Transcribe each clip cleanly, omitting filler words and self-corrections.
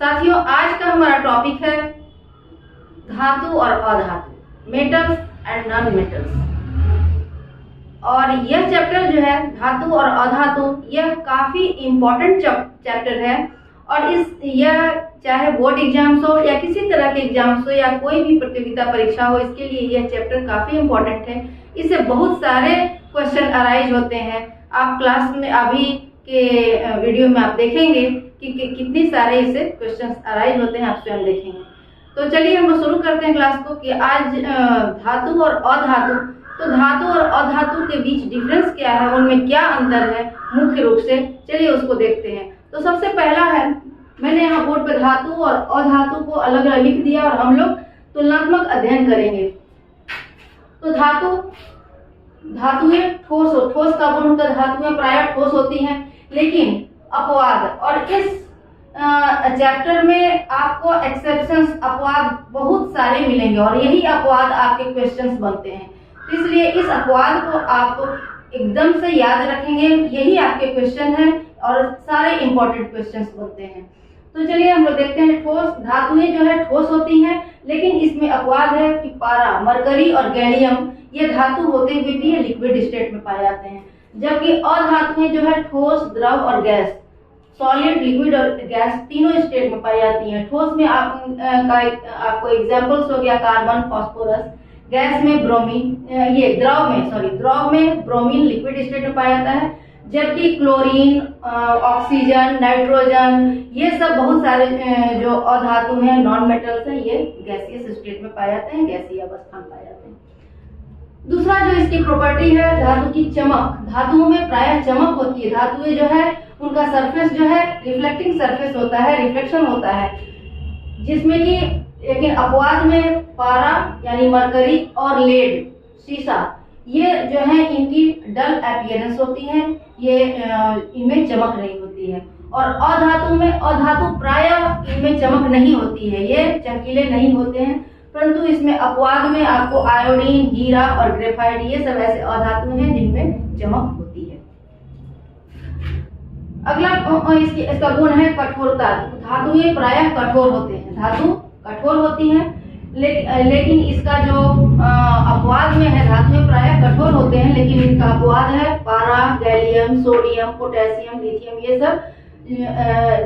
साथियों, आज का हमारा टॉपिक है धातु और अधातु, मेटल्स एंड नॉन मेटल्स। और यह चैप्टर जो है धातु और अधातु, यह काफी इम्पोर्टेंट चैप्टर है। और यह चाहे बोर्ड एग्जाम्स हो या किसी तरह के एग्जाम्स हो या कोई भी प्रतियोगिता परीक्षा हो, इसके लिए यह चैप्टर काफी इम्पोर्टेंट है। इससे बहुत सारे क्वेश्चन अराइज होते हैं। आप क्लास में अभी के वीडियो में आप देखेंगे कि कितनी सारे इससे क्वेश्चन अराइज होते हैं, आप स्वयं देखेंगे। तो चलिए हम लोग शुरू करते हैं क्लास को कि आज धातु और अधातु। तो धातु और अधातु के बीच डिफरेंस क्या है, उनमें क्या अंतर है मुख्य रूप से, चलिए उसको देखते हैं। तो सबसे पहला है, मैंने यहाँ बोर्ड पे धातु और अधातु को अलग अलग लिख दिया और हम लोग तुलनात्मक अध्ययन करेंगे। तो धातुएं ठोस का गुण होता है, धातुएं प्रायः ठोस होती हैं, लेकिन अपवाद, और इस चैप्टर में आपको एक्सेप्शंस, अपवाद बहुत सारे मिलेंगे और यही अपवाद आपके क्वेश्चंस बनते हैं। तो इसलिए इस अपवाद को आप एकदम से याद रखेंगे, यही आपके क्वेश्चन है और सारे इंपॉर्टेंट क्वेश्चंस बनते हैं। तो चलिए हम लोग देखते हैं। ठोस धातुएं जो है ठोस होती हैं, लेकिन इसमें अपवाद है कि पारा, मरकरी और गैलियम ये धातु होते हुए भी लिक्विड स्टेट में पाए जाते हैं, जबकि अधातुएं जो है ठोस, द्रव और गैस, सॉलिड, लिक्विड और गैस तीनों स्टेट में पाई जाती हैं। ठोस में आपको एग्जांपल्स हो गया कार्बन, फास्फोरस, गैस में ब्रोमीन, ये द्रव में ब्रोमीन लिक्विड स्टेट में पाया जाता है, जबकि क्लोरीन, ऑक्सीजन, नाइट्रोजन ये सब बहुत सारे जो अधातु हैं, नॉन मेटल्स हैं, ये गैसियस स्टेट में पाए जाते हैं, गैसीय अवस्था में पाए जाते हैं। दूसरा जो इसकी प्रॉपर्टी है धातु की चमक। धातुओं में प्रायः चमक होती है। धातुएं जो है उनका सरफेस जो है रिफ्लेक्टिंग सरफेस होता है, रिफ्लेक्शन होता है, जिसमें कि लेकिन अपवाद में पारा यानी मरकरी और लेड, शीशा, ये जो है इनकी डल अपीयरेंस होती है, ये इनमें चमक नहीं होती है। और अधातु प्रायः इनमें चमक नहीं होती है, ये चमकीले नहीं होते हैं, परंतु इसमें अपवाद में आपको आयोडीन, हीरा और ग्रेफाइट ये सब ऐसे अधातु हैं जिनमें चमक होती है। अगला इसका गुण है कठोरता। धातुएं प्रायः कठोर होते हैं, धातु कठोर होती हैं, लेकिन इसका जो अपवाद में है, धातुएं प्रायः कठोर होते हैं, लेकिन इनका अपवाद है पारा, गैलियम, सोडियम, पोटेशियम, लिथियम, ये सब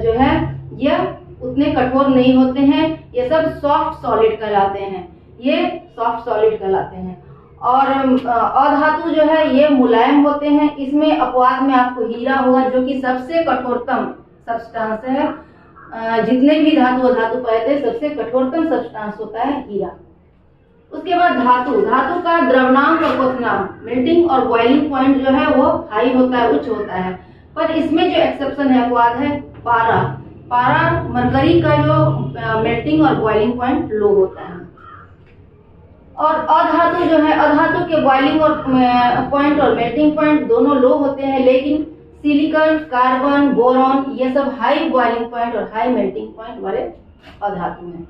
जो है यह उतने कठोर नहीं होते हैं, ये सब सॉफ्ट सॉलिड कहलाते हैं, ये सॉफ्ट सॉलिड कहलाते हैं। और अधातु जो है ये मुलायम होते हैं। इसमें अपवाद में आपको हीरा होगा, जो कि सबसे कठोरतम सब्सटेंस है। जितने भी धातु अधातु पाए थे, सबसे कठोरतम सब्सटेंस होता है हीरा। उसके बाद धातु का द्रवनांक और क्वथनांक, मेल्टिंग और बॉइलिंग पॉइंट जो है वो हाई होता है, उच्च होता है। पर इसमें जो एक्सेप्शन है, अपवाद है पारा, मरकरी का जो मेल्टिंग और बॉइलिंग पॉइंट लो होता है। और अधातु जो है, अधातु के बॉइलिंग और पॉइंट और मेल्टिंग पॉइंट दोनों लो होते हैं, लेकिन सिलिकॉन, कार्बन, बोरॉन ये सब हाई बॉइलिंग पॉइंट और हाई मेल्टिंग पॉइंट वाले अधातु हैं।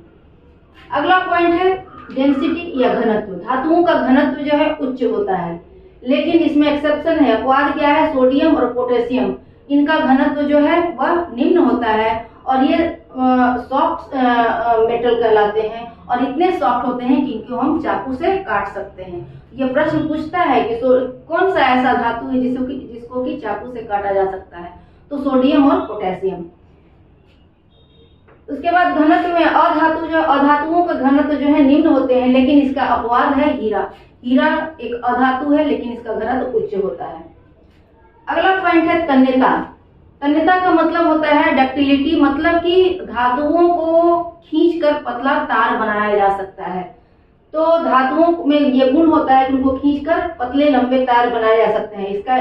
अगला पॉइंट है डेंसिटी या घनत्व। धातुओं का घनत्व जो है उच्च होता है, लेकिन इसमें एक्सेप्शन है। अपवाद क्या है, सोडियम और पोटेशियम, इनका घनत्व जो है वह निम्न होता है और ये सॉफ्ट मेटल कहलाते हैं और इतने सॉफ्ट होते हैं कि इनको हम चाकू से काट सकते हैं। ये प्रश्न पूछता है कि कौन सा ऐसा धातु है जिसको कि चाकू से काटा जा सकता है, तो सोडियम और पोटेशियम। उसके बाद घनत्व में अधातुओं का घनत्व जो है निम्न होते हैं, लेकिन इसका अपवाद है हीरा एक अधातु है, लेकिन इसका घनत्व उच्च होता है। अगला पॉइंट है तन्यता का मतलब होता है डक्टिलिटी, मतलब कि धातुओं को खींचकर पतला तार बनाया जा सकता है। तो धातुओं में ये गुण होता है कि उनको खींचकर पतले लंबे तार बनाए जा सकते हैं। इसका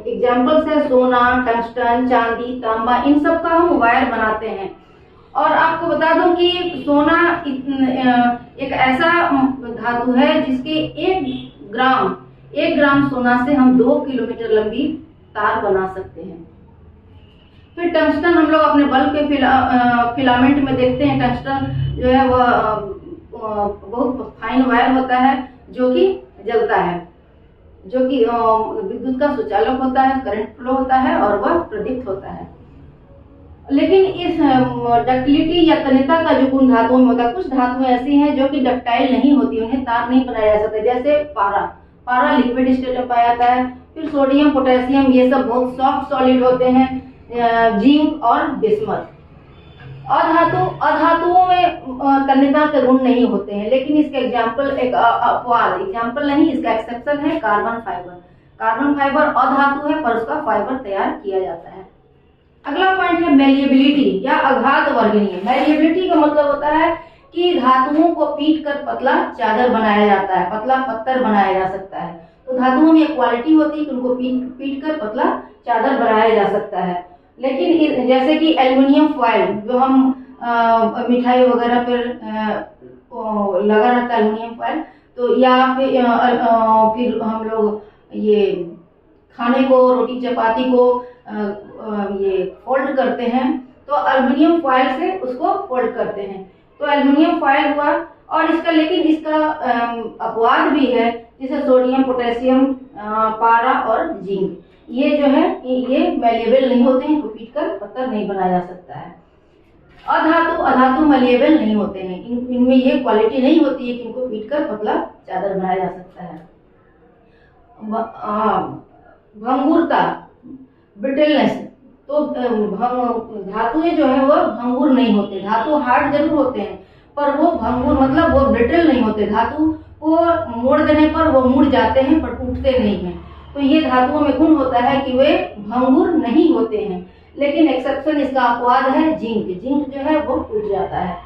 एग्जाम्पल्स है सोना, टंगस्टन, चांदी, तांबा, इन सब का हम वायर बनाते हैं। और आपको बता दूं कि सोना एक ऐसा धातु है जिसके 1 ग्राम सोना से हम 2 किलोमीटर लंबी तार बना सकते हैं। फिर टंगस्टन हम लोग अपने बल्ब के फिलामेंट में देखते हैं। टंगस्टन जो है वह बहुत फाइन वायर होता है जो कि जलता है, जो कि विद्युत का सुचालक होता है, करंट फ्लो होता है और वह प्रदीप्त होता है। लेकिन इस डक्टिलिटी या तन्यता का जो गुण धातुओं में होता है, कुछ धातुएं ऐसी हैं जो कि डक्टाइल नहीं होती, उन्हें तार नहीं बनाया जा सकता, जैसे पारा। पारा लिक्विड स्टेट में पाया जाता है। फिर सोडियम, पोटेशियम, ये सब बहुत सॉफ्ट सॉलिड होते हैं। जिंक और बिस्मथ। अधातुओं में तन्यता के गुण नहीं होते हैं, लेकिन इसका एग्जाम्पल, एक अपवाद, एग्जाम्पल नहीं, इसका एक्सेप्शन है कार्बन फाइबर। कार्बन फाइबर अधातु है पर उसका फाइबर तैयार किया जाता है। अगला पॉइंट है मेलिएबिलिटी या अघात वर्गीय। मेलिएबिलिटी का मतलब होता है कि धातुओं को पीट कर पतला चादर बनाया जाता है, पतला पत्थर बनाया जा सकता है। तो धातुओं में एक क्वालिटी होती है कि उनको पीट कर पतला चादर बनाया जा सकता है। लेकिन जैसे कि एल्युमिनियम फॉयल, जो हम मिठाई वगैरह पर लगा रहता है एल्युमिनियम फॉयल, तो या फिर हम लोग ये खाने को, रोटी चपाती को ये फोल्ड करते हैं, तो एल्युमिनियम फॉयल से उसको फोल्ड करते हैं। तो एल्युमिनियम फॉयल हुआ। और इसका, लेकिन इसका अपवाद भी है, जैसे सोडियम, पोटेशियम, पारा और जिंक। ये जो है ये मेलिएबल नहीं होते हैं, इनको पीट कर पत्थर नहीं बनाया जा सकता है। अधातु मेलिएबल नहीं होते हैं, इनमें ये क्वालिटी नहीं होती है कि इनको पीट कर पतला चादर बनाया जा सकता है। भंगुरता, ब्रिटलनेस, तो धातुएं जो है वो भंगुर नहीं होते। धातु हार्ड जरूर होते हैं पर वो भंगुर मतलब वो ब्रिटल नहीं होते। धातु को मोड़ देने पर वो मुड़ जाते हैं पर टूटते नहीं हैं। तो ये धातुओं में गुण होता है कि वे भंगुर नहीं होते हैं। लेकिन एक्सेप्शन, इसका अपवाद है जिंक। जिंक जो है वो टूट जाता है।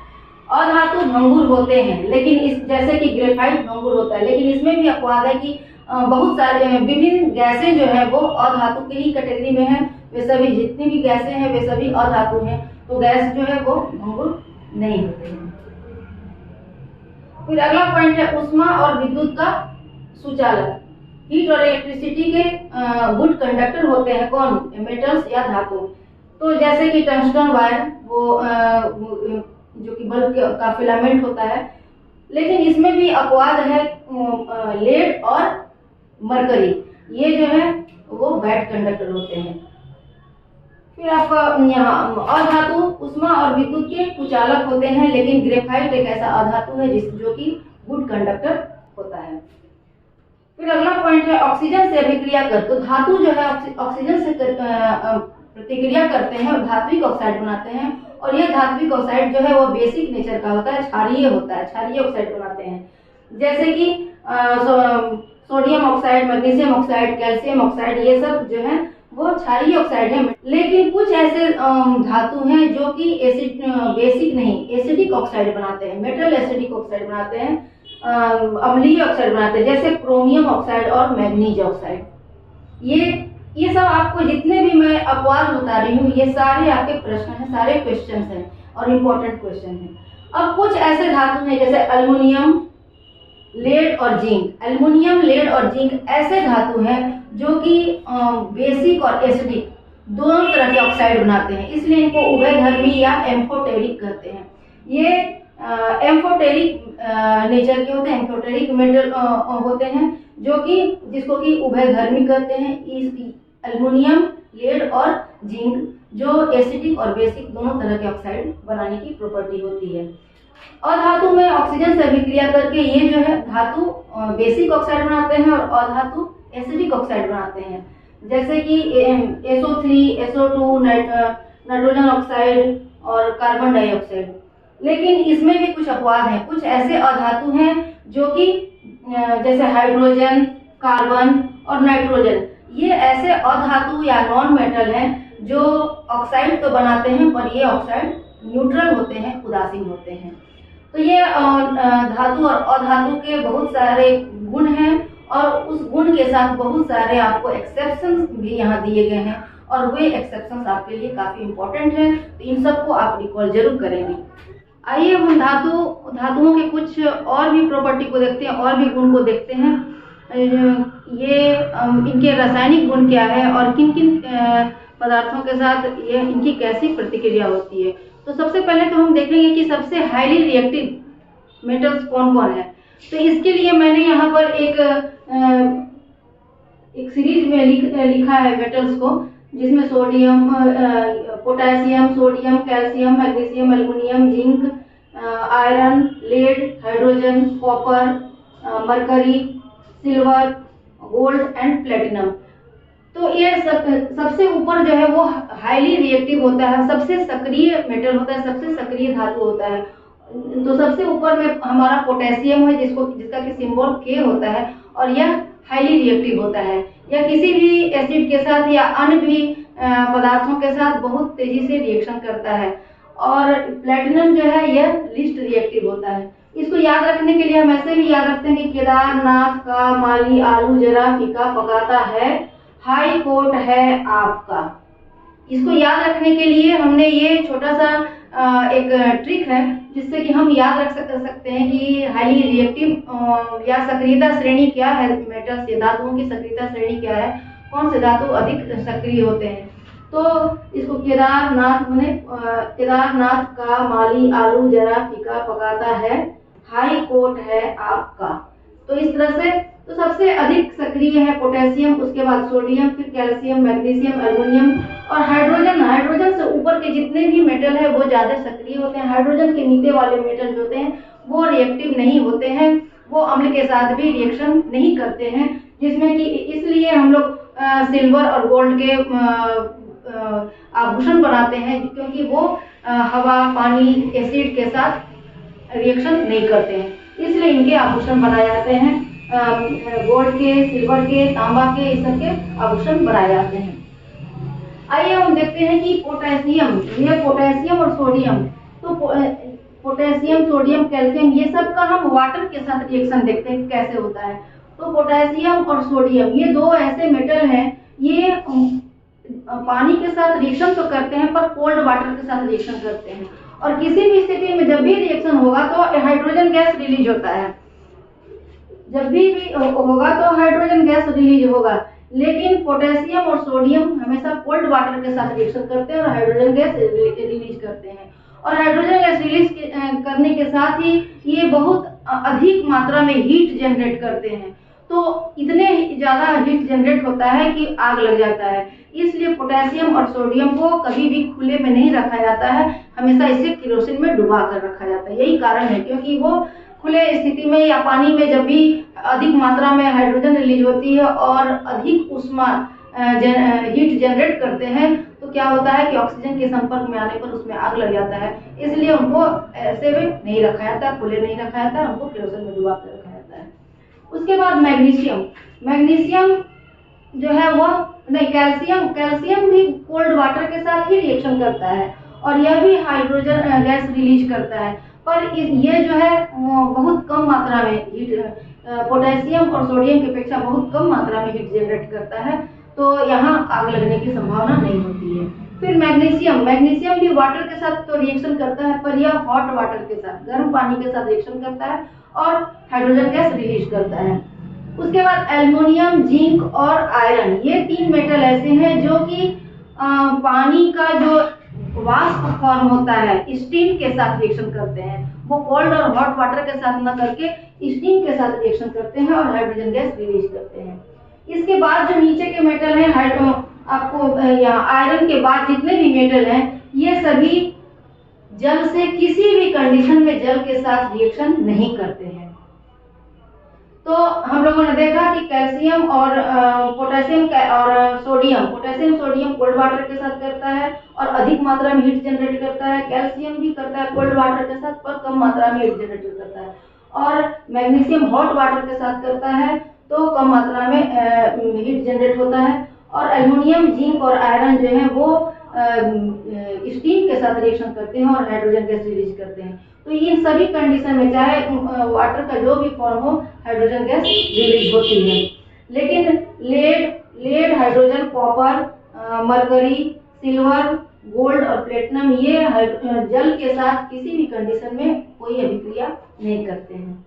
अधातु भंगुर होते हैं, लेकिन इस जैसे कि ग्रेफाइट भंगुर होता है, लेकिन इसमें भी अपवाद है कि बहुत सारे विभिन्न गैसें जो है वो अधातु की ही कैटेगरी में है। वे सभी जितनी भी गैसें हैं वे सभी अधातु हैं, तो गैस जो है वो भंगुर नहीं होते हैं। फिर अगला पॉइंट है ऊष्मा और विद्युत का सुचालक। हीट और इलेक्ट्रिसिटी के गुड कंडक्टर होते हैं कौन? मेटल्स या धातु। तो जैसे कि टंगस्टन वायर, वो जो कि बल्ब का फिलामेंट होता है, लेकिन इसमें भी अपवाद है लेड और मरकरी, ये जो है वो बैड कंडक्टर होते हैं। फिर आप यहाँ अधातु ऊष्मा और विद्युत के कुचालक होते हैं, लेकिन ग्रेफाइट एक ऐसा अधातु है जो कि गुड कंडक्टर होता है। फिर अगला पॉइंट है ऑक्सीजन से अभिक्रिया कर। तो धातु जो है ऑक्सीजन से प्रतिक्रिया करते हैं और धात्विक ऑक्साइड बनाते हैं, और यह धात्विक ऑक्साइड जो है वो बेसिक नेचर का होता है, क्षारीय होता है, क्षारीय ऑक्साइड बनाते हैं। जैसे कि sodium oxide, magnesium oxide, calcium oxide, ये सब जो है वो क्षारीय ऑक्साइड है। लेकिन कुछ ऐसे धातु हैं जो कि एसिड बेसिक नहीं, एसिडिक ऑक्साइड बनाते हैं, मेटल एसिडिक ऑक्साइड बनाते हैं, अम्लीय ऑक्साइड बनाते हैं, जैसे क्रोमियम ऑक्साइड और मैग्नीज ऑक्साइड। ये सब आपको जितने भी मैं अपवाद बता रही हूँ, ये सारे आपके प्रश्न हैं, सारे क्वेश्चन हैं और इम्पोर्टेंट क्वेश्चन हैं। अब कुछ ऐसे धातु हैं जैसे अल्युमिनियम, लेड और जिंक। एल्युमिनियम, लेड और जिंक ऐसे धातु हैं जो कि बेसिक और एसिडिक दोनों तरह के ऑक्साइड बनाते हैं, इसलिए इनको उभयधर्मी या एम्फोटेरिक कहते हैं। ये एम्फोटेरिक नेचर के होते हैं, एम्फोटेरिक मेटल होते हैं, जो कि जिसको कि उभयधर्मी कहते हैं। एल्युमिनियम, लेड और जिंक जो एसिडिक और बेसिक दोनों तरह के ऑक्साइड बनाने की प्रॉपर्टी होती है। अधातु में ऑक्सीजन से अभिक्रिया करके ये जो है धातु बेसिक ऑक्साइड बनाते हैं और अधातु एसिडिक ऑक्साइड बनाते हैं, जैसे कि SO3, SO2, नाइट्रोजन ऑक्साइड और कार्बन डाइऑक्साइड। लेकिन इसमें भी कुछ अपवाद हैं। कुछ ऐसे अधातु हैं जो कि जैसे हाइड्रोजन, कार्बन और नाइट्रोजन, ये ऐसे अधातु या नॉन मेटल हैं जो ऑक्साइड तो बनाते हैं पर ये ऑक्साइड न्यूट्रल होते हैं, उदासीन होते हैं। तो ये धातु और अधातु के बहुत सारे गुण हैं और उस गुण के साथ बहुत सारे आपको एक्सेप्शंस भी यहाँ दिए गए हैं, और वे एक्सेप्शंस आपके लिए काफी इम्पोर्टेंट हैं, तो इन सबको आप रिकॉल जरूर करेंगे। आइए हम धातुओं के कुछ और भी प्रॉपर्टी को देखते हैं, और भी गुण को देखते हैं। ये इनके रासायनिक गुण क्या है और किन किन पदार्थों के साथ ये इनकी कैसी प्रतिक्रिया होती है। तो सबसे पहले तो हम देखेंगे कि सबसे हाईली रिएक्टिव मेटल्स कौन कौन है। तो इसके लिए मैंने यहाँ पर एक सीरीज में लिखा है मेटल्स को, जिसमें sodium, potassium, sodium, calcium, magnesium, aluminium, zinc, iron, lead, hydrogen, copper, mercury, silver, gold and platinum. तो ये सबसे ऊपर जो है वो हाईली रिएक्टिव होता है, सबसे सक्रिय मेटल होता है, सबसे सक्रिय धातु होता है। तो सबसे ऊपर में हमारा पोटेशियम है, जिसका कि सिंबल के होता है, और यह हाईली रिएक्टिव होता है। यह किसी भी एसिड के साथ या अन्य भी पदार्थों के साथ बहुत तेजी से रिएक्शन करता है। और प्लेटिनम जो है यह लीस्ट रिएक्टिव होता है। इसको याद रखने के लिए हम ऐसे भी याद रखते हैं कि केदारनाथ का माली आलू जरा फीका पकाता है, हाई कोर्ट है आपका। इसको याद रखने के लिए हमने ये छोटा सा एक ट्रिक है, जिससे कि हम याद रख सकते हैं कि हाईली रिएक्टिव या सक्रियता श्रेणी क्या है, मेटल्स या धातुओं की सक्रियता श्रेणी क्या है, कौन से धातु अधिक सक्रिय होते हैं। तो इसको केदारनाथ का माली आलू जरा फीका पकाता है, हाई कोर्ट है आपका। तो इस तरह से तो सबसे अधिक सक्रिय है पोटेशियम, उसके बाद सोडियम, फिर कैल्शियम, मैग्नीशियम, एल्युमिनियम और हाइड्रोजन। हाइड्रोजन से ऊपर के जितने भी मेटल है वो ज्यादा सक्रिय होते हैं। हाइड्रोजन के नीचे वाले मेटल जो होते हैं वो रिएक्टिव नहीं होते हैं, वो अम्ल के साथ भी रिएक्शन नहीं करते हैं, जिसमें कि इसलिए हम लोग सिल्वर और गोल्ड के आभूषण बनाते हैं, क्योंकि वो हवा, पानी, एसिड के साथ रिएक्शन नहीं करते हैं, इसलिए इनके आभूषण बनाए जाते हैं। गोल्ड के, सिल्वर के, तांबा के, इस सब के आभूषण बनाए जाते हैं। आइए हम देखते हैं कि पोटेशियम, ये पोटेशियम और सोडियम, तो पोटेशियम, सोडियम, कैल्शियम, ये सब का हम वाटर के साथ रिएक्शन देखते हैं कैसे होता है। तो पोटेशियम और सोडियम ये दो ऐसे मेटल हैं, ये पानी के साथ रिएक्शन तो करते हैं पर कोल्ड वाटर के साथ रिएक्शन करते हैं, और किसी भी स्थिति में जब भी रिएक्शन होगा तो हाइड्रोजन गैस रिलीज होता है। जब भी होगा तो हाइड्रोजन गैस रिलीज होगा, लेकिन पोटेशियम और सोडियम हमेशा कोल्ड वाटर के साथ रिएक्शन करते हैं और हाइड्रोजन गैस रिलीज करते हैं। और हाइड्रोजन गैस रिलीज करने के साथ ही ये बहुत अधिक मात्रा में हीट जनरेट करते हैं। तो इतने ज्यादा हीट जनरेट होता है कि आग लग जाता है। इसलिए पोटेशियम और सोडियम को कभी भी खुले में नहीं रखा जाता है, हमेशा इसे केरोसिन में डुबा कर रखा जाता है। यही कारण है, क्योंकि वो खुले स्थिति में या पानी में जब भी अधिक मात्रा में हाइड्रोजन रिलीज होती है और अधिक ऊष्मा हीट जनरेट करते हैं, तो क्या होता है कि ऑक्सीजन के संपर्क में आने पर उसमें आग लग जाता है। इसलिए उनको ऐसे में नहीं रखा जाता, खुले नहीं रखा जाता, उनको केरोसिन में डुबा कर रखा जाता है। उसके बाद मैग्नीशियम, मैग्नीशियम जो है वो नहीं, कैल्शियम भी कोल्ड वाटर के साथ ही रिएक्शन करता है और यह भी हाइड्रोजन गैस रिलीज करता है, पर ये जो है बहुत कम मात्रा में हीट, पोटेशियम और सोडियम की अपेक्षा बहुत कम मात्रा में हीट जनरेट करता है, तो यहाँ आग लगने की संभावना नहीं होती है। फिर मैग्नीशियम भी वाटर के साथ तो रिएक्शन करता है, पर यह हॉट वाटर के साथ, गर्म पानी के साथ रिएक्शन करता है और हाइड्रोजन गैस रिलीज करता है। उसके बाद एल्युमिनियम, जिंक और आयरन, ये तीन मेटल ऐसे हैं जो कि पानी का जो वाष्प फॉर्म होता है स्टीम के साथ रिएक्शन करते हैं। वो कोल्ड और हॉट वाटर के साथ न करके स्टीम के साथ रिएक्शन करते हैं और हाइड्रोजन गैस रिलीज करते हैं। इसके बाद जो नीचे के मेटल हैं, आपको यहाँ आयरन के बाद जितने भी मेटल हैं, ये सभी जल से किसी भी कंडीशन में जल के साथ रिएक्शन नहीं करते हैं। तो हम लोगों ने देखा कि कैल्शियम और पोटेशियम और सोडियम कोल्ड वाटर के साथ करता है और अधिक मात्रा में हीट जनरेट करता है। कैल्शियम भी करता है कोल्ड वाटर के साथ, पर कम मात्रा में हीट जनरेट करता है। और मैग्नीशियम हॉट वाटर के साथ करता है तो कम मात्रा में हीट जनरेट होता है। और एल्युमिनियम, जिंक और आयरन जो है वो स्टीम के साथ रिएक्शन करते हैं और हाइड्रोजन गैस रिलीज करते हैं। तो इन सभी कंडीशन में चाहे वाटर का जो भी फॉर्म हो, हाइड्रोजन गैस रिलीज होती है। लेकिन lead, hydrogen, copper, mercury, silver, gold और प्लेटिनम ये जल के साथ किसी भी कंडीशन में कोई अभिक्रिया नहीं करते हैं।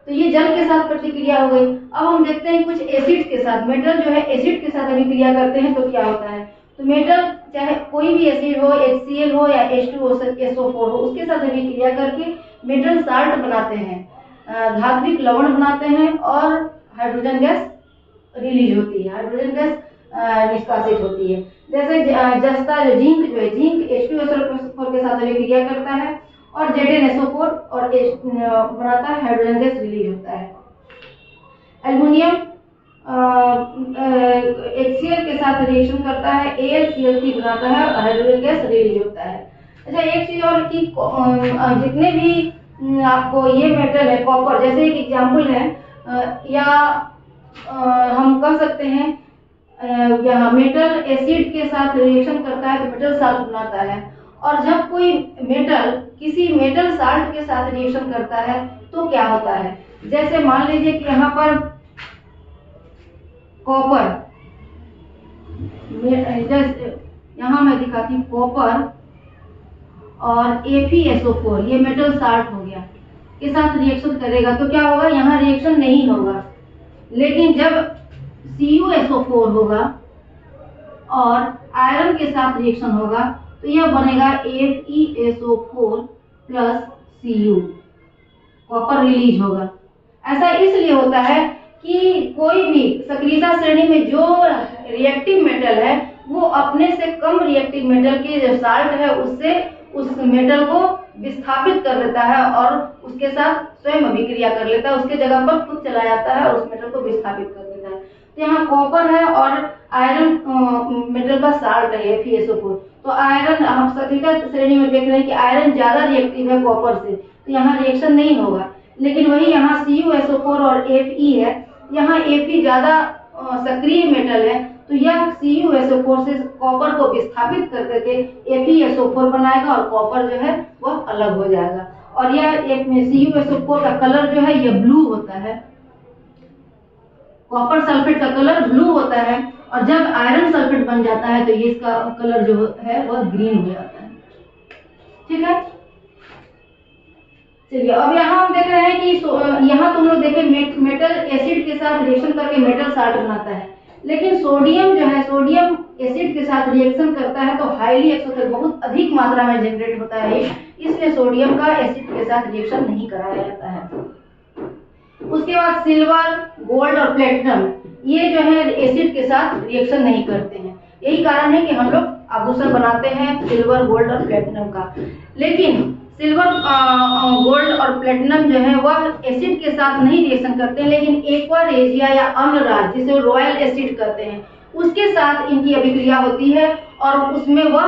तो ये जल के साथ प्रतिक्रिया हो गई। अब हम देखते हैं कुछ एसिड के साथ, मेटल जो है एसिड के साथ अभिक्रिया करते हैं तो क्या होता है। तो मेटल चाहे कोई भी एसिड हो, HCl हो या H2O, SO4 हो, उसके साथ अभिक्रिया करके मेटल साल्ट बनाते हैं, धात्विक लवण बनाते हैं और हाइड्रोजन गैस रिलीज होती है। हाइड्रोजन गैस निष्कासित होती है। जैसे जस्ता जो जिंक H2SO4 के साथ अभिक्रिया करता है और ZnSO4 और H बनाता है, हाइड्रोजन गैस रिलीज होता है। एल्युमिनियम HCl के साथ रिएक्शन करता है, AlCl3 बनाता है और हाइड्रोजन गैस रिलीज होता है। अच्छा, एक चीज और कि जितने भी आपको ये मेटल है, कॉपर जैसे एक एग्जाम्पल है, या हम कह सकते हैं यहाँ मेटल एसिड के साथ रिएक्शन करता है तो मेटल साल्ट बनाता है, और जब कोई मेटल किसी मेटल साल्ट के साथ रिएक्शन करता है तो क्या होता है। जैसे मान लीजिए कि यहाँ पर कॉपर, यहाँ मैं दिखाती हूँ, कॉपर और FeSO4 ये मेटल साल्ट हो गया के साथ रिएक्शन करेगा तो क्या होगा, यहाँ रिएक्शन नहीं होगा। लेकिन जब CuSO4 होगा और आयरन के साथ रिएक्शन होगा तो यह बनेगा FeSO4 plus Cu, copper release होगा। ऐसा इसलिए होता है कि कोई भी सक्रियता श्रेणी में जो रिएक्टिव मेटल है वो अपने से कम रिएक्टिव मेटल के जो साल्ट है उससे उस मेटल को विस्थापित कर देता है और उसके साथ स्वयं अभिक्रिया कर लेता है, उसके जगह पर खुद चला जाता है और उस मेटल को विस्थापित कर देता है। तो यहाँ कॉपर है और आयरन मेटल का साल्ट है FeSO4, तो आयरन हम सक्रियता श्रेणी में देख रहे हैं कि आयरन ज्यादा रिएक्टिव है कॉपर से, तो यहाँ रिएक्शन नहीं होगा। लेकिन वही यहाँ CuSO4 और Fe है, यहाँ Fe ज्यादा सक्रिय मेटल है तो यह CuSO4 से कॉपर को विस्थापित कर करके FeSO4 बनाएगा और कॉपर जो है वह अलग हो जाएगा। और यह CuSO4 का कलर जो है यह ब्लू होता है, कॉपर सल्फेट का कलर ब्लू होता है, और जब आयरन सल्फेट बन जाता है तो ये इसका कलर जो है वह ग्रीन हो जाता है। ठीक है, चलिए अब यहाँ हम देख रहे हैं कि यहाँ तुम लोग देखे मेटल एसिड के साथ रिएक्शन करके मेटल साल्ट बनाता है, लेकिन सोडियम जो है, सोडियम एसिड के साथ रिएक्शन करता है तो हाईली एक्सोथर्मल बहुत अधिक मात्रा में जनरेट होता है, इसलिए सोडियम का एसिड के साथ रिएक्शन नहीं कराया जाता है। उसके बाद सिल्वर, गोल्ड और प्लेटिनम ये जो है एसिड के साथ रिएक्शन नहीं करते हैं। यही कारण है कि हम लोग आभूषण बनाते हैं सिल्वर, गोल्ड और प्लेटिनम का। लेकिन सिल्वर, गोल्ड और प्लेटिनम जो है वह एसिड के साथ नहीं रिएक्शन करते हैं, लेकिन एक्वा रेजिया या अम्लराज जिसे रॉयल एसिड कहते हैं उसके साथ इनकी अभिक्रिया होती है और उसमें वह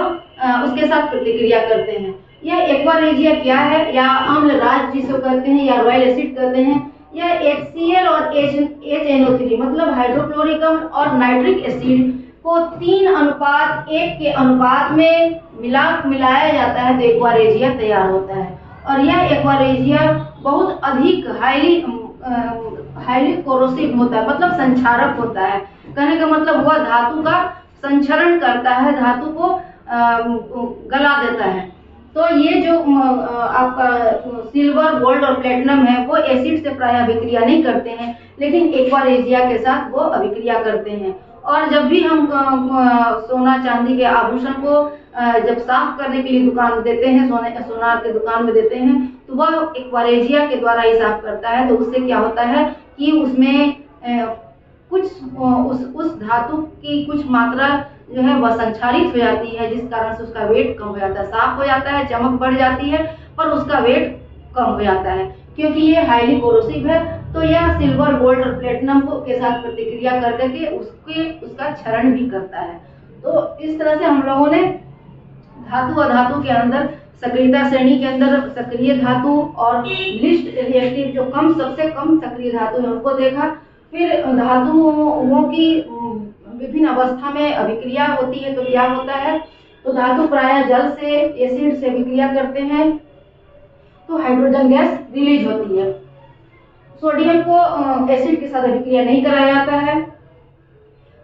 उसके साथ प्रतिक्रिया करते हैं। यह एक्वा रेजिया क्या है या अम्लराज जिसे कहते हैं या रॉयल एसिड कहते हैं, यह HCl और HNO3 मतलब हाइड्रोक्लोरिक अम्ल और नाइट्रिक एसिड को 3:1 के अनुपात में मिलाया जाता है तो एक्वारेजिया तैयार होता है। और यह एक्वारेजिया बहुत अधिक हाईली कोरोसिव होता है, मतलब संक्षारक होता है। कहने का मतलब वह धातु का संक्षरण करता है, धातु को गला देता है। तो ये जो आपका सिल्वर, गोल्ड और प्लेटिनम है वो एसिड से प्राय अभिक्रिया नहीं करते हैं, लेकिन एक्वारेजिया के साथ वो अभिक्रिया करते हैं। और जब भी हम सोना चांदी के आभूषण को जब साफ करने के लिए दुकान देते हैं, सोनार के दुकान में देते हैं, तो वह एक्वारेजिया के द्वारा ही साफ करता है। तो उससे क्या होता है कि उसमें कुछ उस धातु की कुछ मात्रा जो है वह संक्षारित हो जाती है, जिस कारण से उसका वेट कम हो जाता है। साफ हो जाता है, चमक बढ़ जाती है, पर उसका वेट कम हो जाता है क्योंकि ये हाईली कोरोसिव है। तो यह सिल्वर, गोल्ड और प्लेटिनम के साथ प्रतिक्रिया करके उसका क्षरण भी करता है। तो इस तरह से हम लोगों ने धातु अधातु के अंदर सक्रियता श्रेणी के अंदर सक्रिय धातु और लिस्ट रिएक्टिव जो सबसे कम सक्रिय धातु है उनको देखा। फिर धातुओं की विभिन्न अवस्था में अभिक्रिया होती है तो क्या होता है, तो धातु प्रायः जल से, एसिड से अभिक्रिया करते हैं तो हाइड्रोजन गैस रिलीज होती है। सोडियम को एसिड के साथ अभिक्रिया नहीं कराया जाता है।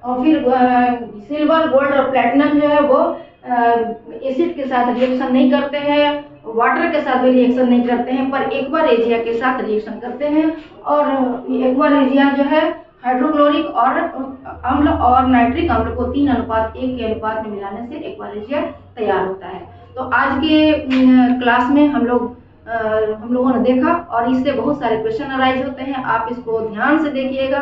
और फिर सिल्वर, गोल्ड और प्लेटिनम जो है वो एसिड के साथ रिएक्शन नहीं करते हैं, वाटर के साथ भी रिएक्शन नहीं करते हैं, पर एक्वारेजिया के साथ रिएक्शन करते हैं। और एक्वारेजिया जो है हाइड्रोक्लोरिक और अम्ल और नाइट्रिक अम्ल को 3:1 के अनुपात में मिलाने से एक्वारेजिया तैयार होता है। तो आज के क्लास में हम लोगों ने देखा और इससे बहुत सारे क्वेश्चन अराइज होते हैं। आप इसको ध्यान से देखिएगा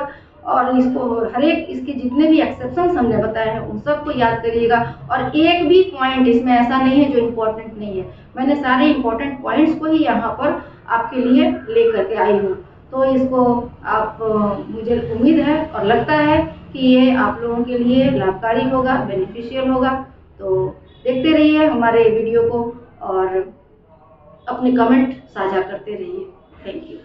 और इसको हर एक इसके जितने भी एक्सेप्शंस हमने बताए हैं उन सबको याद करिएगा। और एक भी पॉइंट इसमें ऐसा नहीं है जो इम्पोर्टेंट नहीं है, मैंने सारे इम्पोर्टेंट पॉइंट्स को ही यहाँ पर आपके लिए ले करके आई हूँ। तो इसको आप मुझे उम्मीद है और लगता है कि ये आप लोगों के लिए लाभकारी होगा, बेनिफिशियल होगा। तो देखते रहिए हमारे वीडियो को और अपने कमेंट साझा करते रहिए। Thank you.